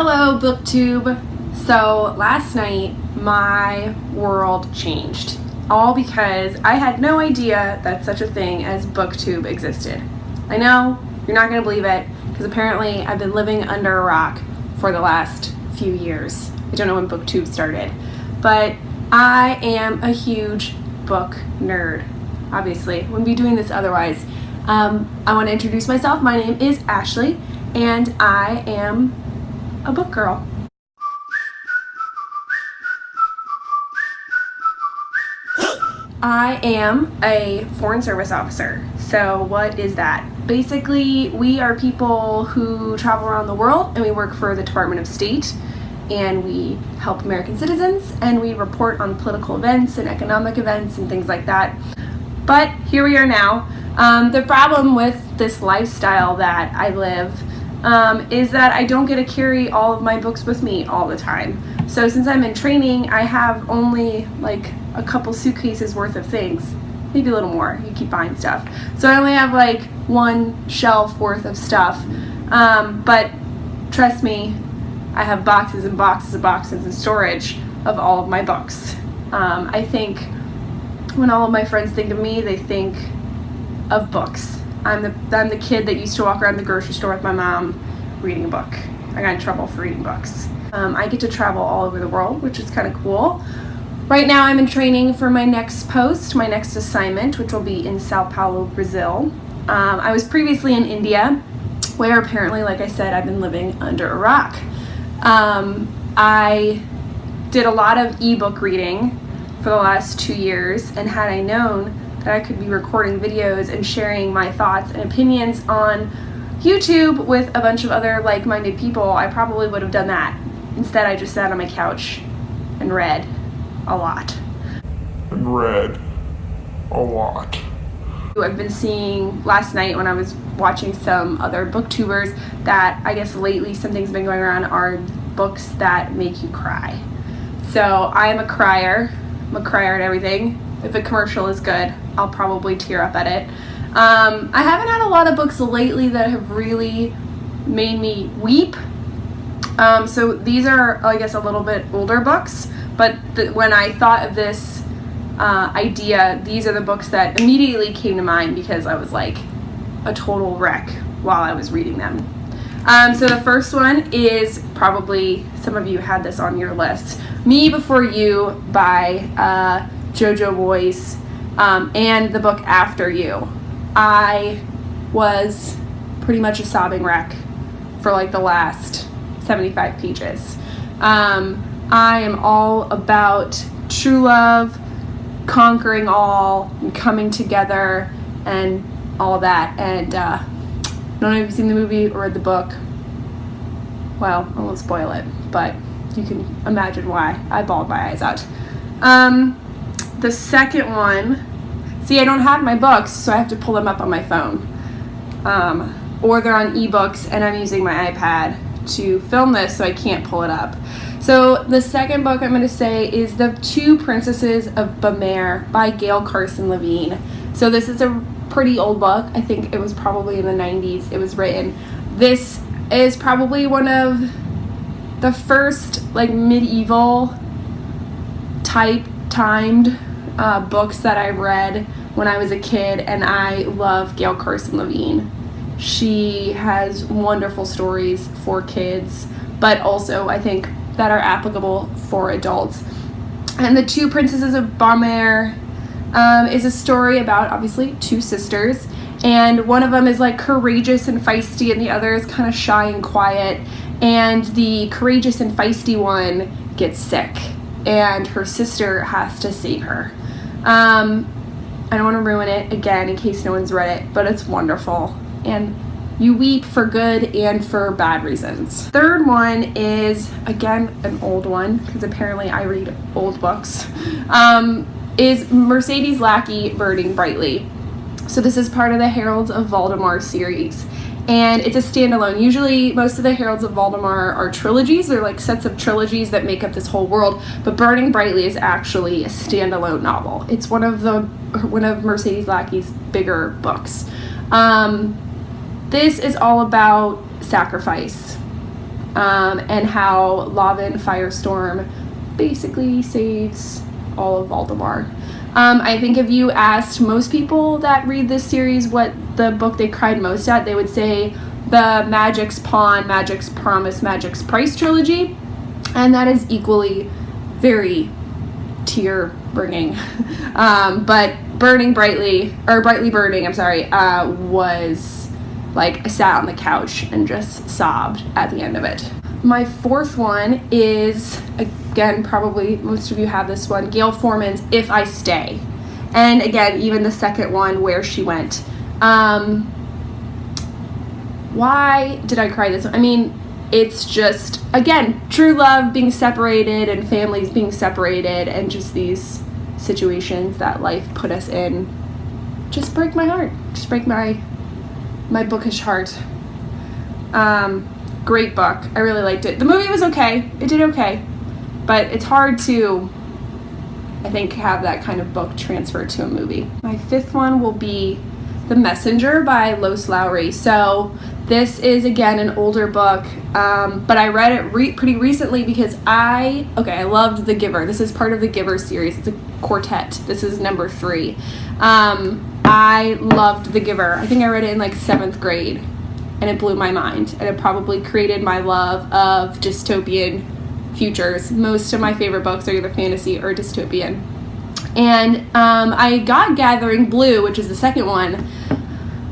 Hello, booktube. So last night my world changed, all because I had no idea that such a thing as booktube existed. I know you're not going to believe it because apparently I've been living under a rock for the last few years. I don't know when booktube started, but I am a huge book nerd. Obviously, wouldn't be doing this otherwise. I want to introduce myself. My name is Ashley and I am a book girl. I am a Foreign Service officer. So what is that? Basically, we are people who travel around the world and we work for the Department of State and we help American citizens and we report on political events and economic events and things like that. But here we are now. The problem with this lifestyle that I live is that I don't get to carry all of my books with me all the time. So since I'm in training, I have only like a couple suitcases worth of things, maybe a little more. You keep buying stuff. So I only have like one shelf worth of stuff. But trust me, I have boxes and boxes and boxes in storage of all of my books. I think when all of my friends think of me, they think of books. I'm the kid that used to walk around the grocery store with my mom reading a book. I got in trouble for reading books. I get to travel all over the world, which is kind of cool. Right now I'm in training for my next post, my next assignment, which will be in Sao Paulo, Brazil. I was previously in India, where apparently, like I said, I've been living under a rock. I did a lot of ebook reading for the last 2 years, and had I known that I could be recording videos and sharing my thoughts and opinions on YouTube with a bunch of other like-minded people, I probably would have done that. Instead, I just sat on my couch and read a lot. I've been seeing last night when I was watching some other booktubers that I guess lately something's been going around are books that make you cry. So I am a crier. I'm a crier at everything. If a commercial is good, I'll probably tear up at it. I haven't had a lot of books lately that have really made me weep. So these are, I guess, a little bit older books, but when I thought of this idea, these are the books that immediately came to mind because I was like a total wreck while I was reading them. So the first one is probably, some of you had this on your list, Me Before You by Jojo Lois, and the book After You. I was pretty much a sobbing wreck for like the last 75 pages. I am all about true love, conquering all, and coming together, and all that. And I don't know if you've seen the movie or read the book. Well, I won't spoil it, but you can imagine why I bawled my eyes out. The second one, see, I don't have my books, so I have to pull them up on my phone. Or they're on ebooks, and I'm using my iPad to film this, so I can't pull it up. So the second book I'm going to say is The Two Princesses of Bamarre by Gail, Carson, Levine. So this is a pretty old book. I think it was probably in the 90s it was written. This is probably one of the first like medieval type timed books that I read when I was a kid, and I love Gail Carson Levine. She has wonderful stories for kids, but also I think that are applicable for adults. And The Two Princesses of Bamarre is a story about obviously two sisters, and one of them is like courageous and feisty and the other is kind of shy and quiet, and the courageous and feisty one gets sick and her sister has to save her. I don't want to ruin it again in case no one's read it, but it's wonderful and you weep for good and for bad reasons. Third one is, again, an old one because apparently I read old books, is Mercedes Lackey, Burning Brightly. So this is part of the Heralds of Valdemar series, and it's a standalone. Usually most of the Heralds of Valdemar are trilogies. They're like sets of trilogies that make up this whole world, but Burning Brightly is actually a standalone novel. It's one of Mercedes Lackey's bigger books. This is all about sacrifice. and how Levine Firestorm basically saves all of Baltimore. I think if you asked most people that read this series what the book they cried most at, they would say the Magic's Pawn, Magic's Promise, Magic's Price trilogy, and that is equally very tear-bringing. But Brightly Burning, was like I sat on the couch and just sobbed at the end of it. My fourth one is, again, probably most of you have this one, Gail Forman's If I Stay. And again, even the second one, Where She Went. Why did I cry this one? I mean, it's just, again, true love being separated and families being separated and just these situations that life put us in just break my heart. Just break my bookish heart. Great book. I really liked it. The movie was okay. It did okay. But it's hard to, I think, have that kind of book transferred to a movie. My fifth one will be The Messenger by Lois Lowry. So this is, again, an older book, but I read it pretty recently because I loved The Giver. This is part of the Giver series. It's a quartet. This is number 3. I loved The Giver. I think I read it in like 7th grade, and it blew my mind, and it probably created my love of dystopian futures. Most of my favorite books are either fantasy or dystopian. And I got Gathering Blue, which is the second one,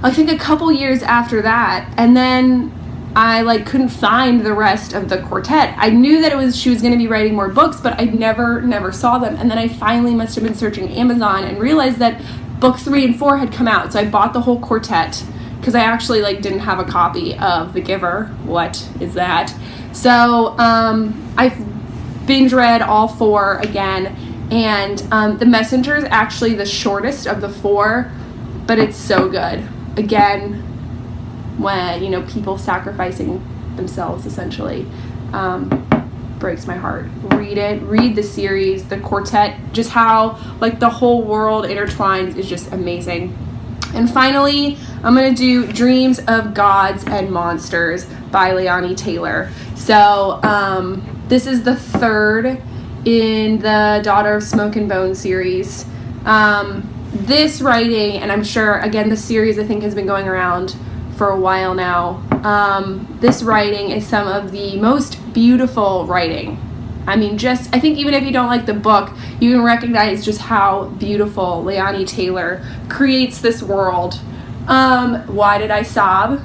I think a couple years after that, and then I couldn't find the rest of the quartet. I knew that she was going to be writing more books, but I never saw them. And then I finally must have been searching Amazon and realized that book 3 and 4 had come out. So I bought the whole quartet because I actually didn't have a copy of The Giver. What is that? So I've binge read all 4 again, and The Messenger is actually the shortest of the 4, but it's so good. Again, when people sacrificing themselves essentially breaks my heart. Read it. Read the series, the quartet. Just how the whole world intertwines is just amazing. And finally, I'm gonna do Dreams of Gods and Monsters by Laini Taylor. So this is the 3rd in the Daughter of Smoke and Bone series. This writing, and I'm sure, again, the series I think has been going around for a while now. This writing is some of the most beautiful writing. I mean, I think even if you don't like the book, you can recognize just how beautiful Laini Taylor creates this world. Why did I sob?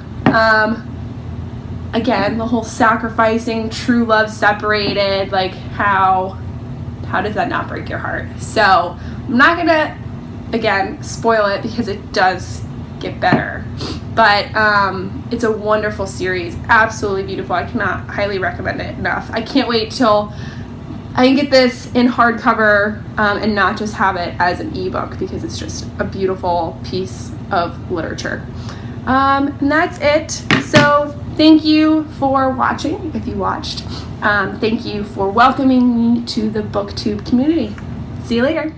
Again, the whole sacrificing, true love separated, how does that not break your heart? So I'm not gonna, again, spoil it because it does get better. But it's a wonderful series, absolutely beautiful. I cannot highly recommend it enough. I can't wait till I can get this in hardcover and not just have it as an ebook because it's just a beautiful piece of literature. And that's it. So thank you for watching, if you watched. Thank you for welcoming me to the booktube community. See you later.